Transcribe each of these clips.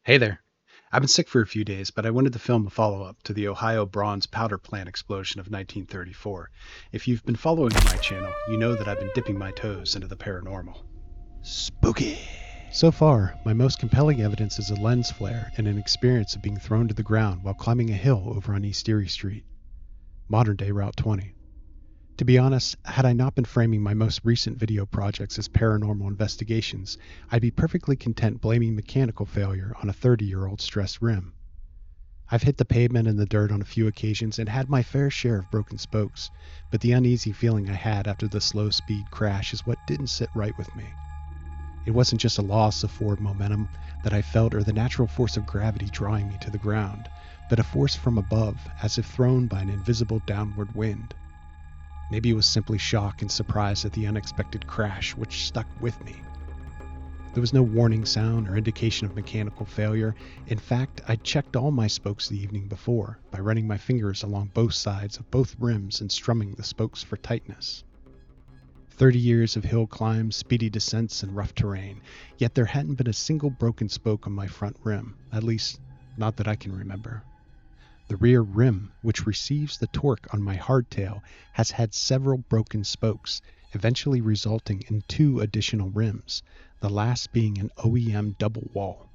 Hey there. I've been sick for a few days, but I wanted to film a follow-up to the Ohio bronze powder plant explosion of 1934. If you've been following my channel, you know that I've been dipping my toes into the paranormal. Spooky! So far, my most compelling evidence is a lens flare and an experience of being thrown to the ground while climbing a hill over on East Erie Street, modern-day Route 20. To be honest, had I not been framing my most recent video projects as paranormal investigations, I'd be perfectly content blaming mechanical failure on a 30-year-old stress rim. I've hit the pavement and the dirt on a few occasions and had my fair share of broken spokes, but the uneasy feeling I had after the slow-speed crash is what didn't sit right with me. It wasn't just a loss of forward momentum that I felt or the natural force of gravity drawing me to the ground, but a force from above, as if thrown by an invisible downward wind. Maybe it was simply shock and surprise at the unexpected crash which stuck with me. There was no warning sound or indication of mechanical failure. In fact, I'd checked all my spokes the evening before by running my fingers along both sides of both rims and strumming the spokes for tightness. 30 years of hill climbs, speedy descents, and rough terrain, yet there hadn't been a single broken spoke on my front rim, at least not that I can remember. The rear rim, which receives the torque on my hardtail, has had several broken spokes, eventually resulting in 2 additional rims, the last being an OEM double wall.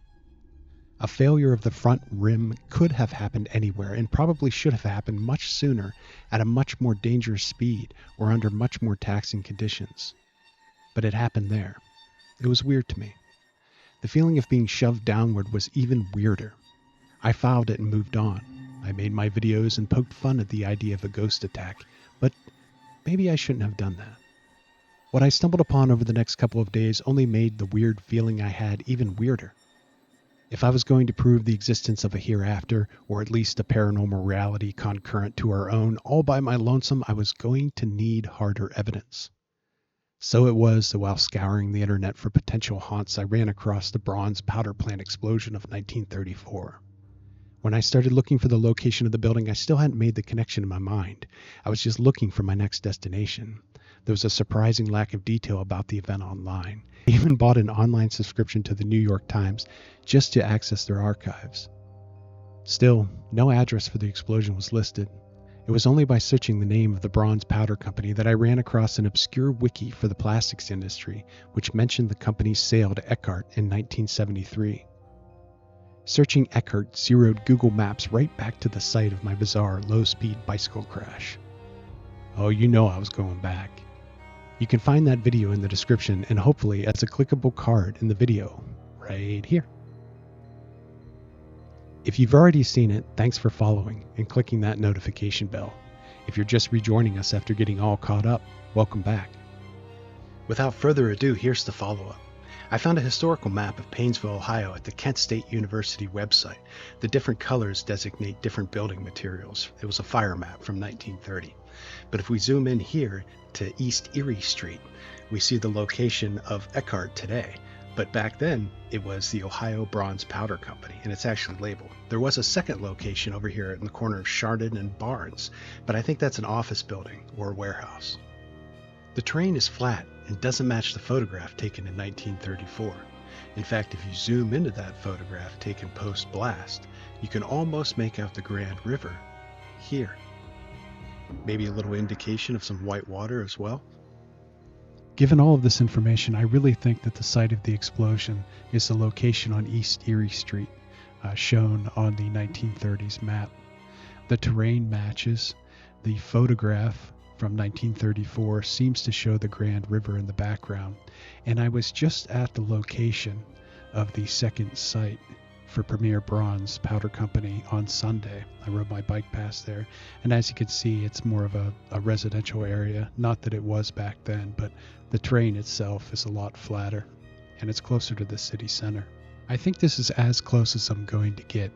A failure of the front rim could have happened anywhere and probably should have happened much sooner, at a much more dangerous speed or under much more taxing conditions. But it happened there. It was weird to me. The feeling of being shoved downward was even weirder. I filed it and moved on. I made my videos and poked fun at the idea of a ghost attack, but maybe I shouldn't have done that. What I stumbled upon over the next couple of days only made the weird feeling I had even weirder. If I was going to prove the existence of a hereafter, or at least a paranormal reality concurrent to our own, all by my lonesome, I was going to need harder evidence. So it was that while scouring the internet for potential haunts, I ran across the bronze powder plant explosion of 1934. When I started looking for the location of the building, I still hadn't made the connection in my mind. I was just looking for my next destination. There was a surprising lack of detail about the event online. I even bought an online subscription to the New York Times just to access their archives. Still, no address for the explosion was listed. It was only by searching the name of the bronze powder company that I ran across an obscure wiki for the plastics industry, which mentioned the company's sale to Eckhart in 1973. Searching Eckhart zeroed Google Maps right back to the site of my bizarre low-speed bicycle crash. Oh, you know I was going back. You can find that video in the description and hopefully as a clickable card in the video, right here. If you've already seen it, thanks for following and clicking that notification bell. If you're just rejoining us after getting all caught up, welcome back. Without further ado, here's the follow-up. I found a historical map of Painesville, Ohio at the Kent State University website. The different colors designate different building materials. It was a fire map from 1930. But if we zoom in here to East Erie Street, we see the location of Eckhart today. But back then, it was the Ohio Bronze Powder Company, and it's actually labeled. There was a second location over here in the corner of Chardon and Barnes, but I think that's an office building or a warehouse. The terrain is flat and doesn't match the photograph taken in 1934. In fact, if you zoom into that photograph taken post-blast, you can almost make out the Grand River here. Maybe a little indication of some white water as well. Given all of this information, I really think that the site of the explosion is the location on East Erie Street, shown on the 1930s map. The terrain matches. The photograph from 1934 seems to show the Grand River in the background, and I was just at the location of the second site for Premier Bronze Powder Company on Sunday. I rode my bike past there, and as you can see, it's more of a residential area. Not that it was back then, but the terrain itself is a lot flatter, and it's closer to the city center. I think this is as close as I'm going to get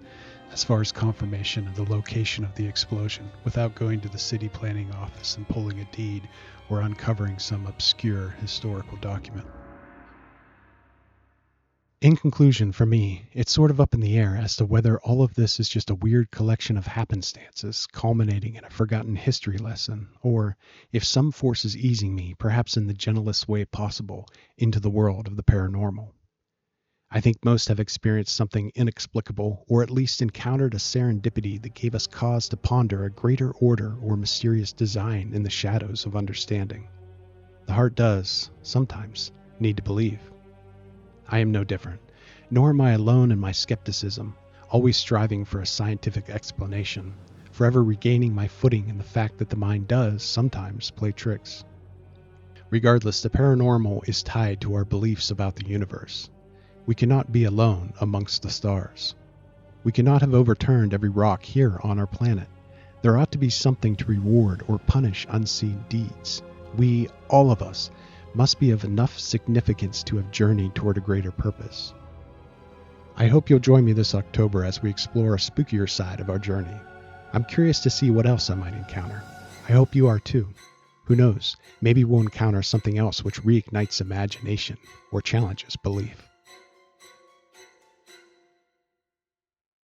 as far as confirmation of the location of the explosion without going to the city planning office and pulling a deed or uncovering some obscure historical document. In conclusion, for me, it's sort of up in the air as to whether all of this is just a weird collection of happenstances culminating in a forgotten history lesson, or if some force is easing me, perhaps in the gentlest way possible, into the world of the paranormal. I think most have experienced something inexplicable, or at least encountered a serendipity that gave us cause to ponder a greater order or mysterious design in the shadows of understanding. The heart does, sometimes, need to believe. I am no different, nor am I alone in my skepticism, always striving for a scientific explanation, forever regaining my footing in the fact that the mind does, sometimes, play tricks. Regardless, the paranormal is tied to our beliefs about the universe. We cannot be alone amongst the stars. We cannot have overturned every rock here on our planet. There ought to be something to reward or punish unseen deeds. We, all of us, must be of enough significance to have journeyed toward a greater purpose. I hope you'll join me this October as we explore a spookier side of our journey. I'm curious to see what else I might encounter. I hope you are too. Who knows, maybe we'll encounter something else which reignites imagination or challenges belief.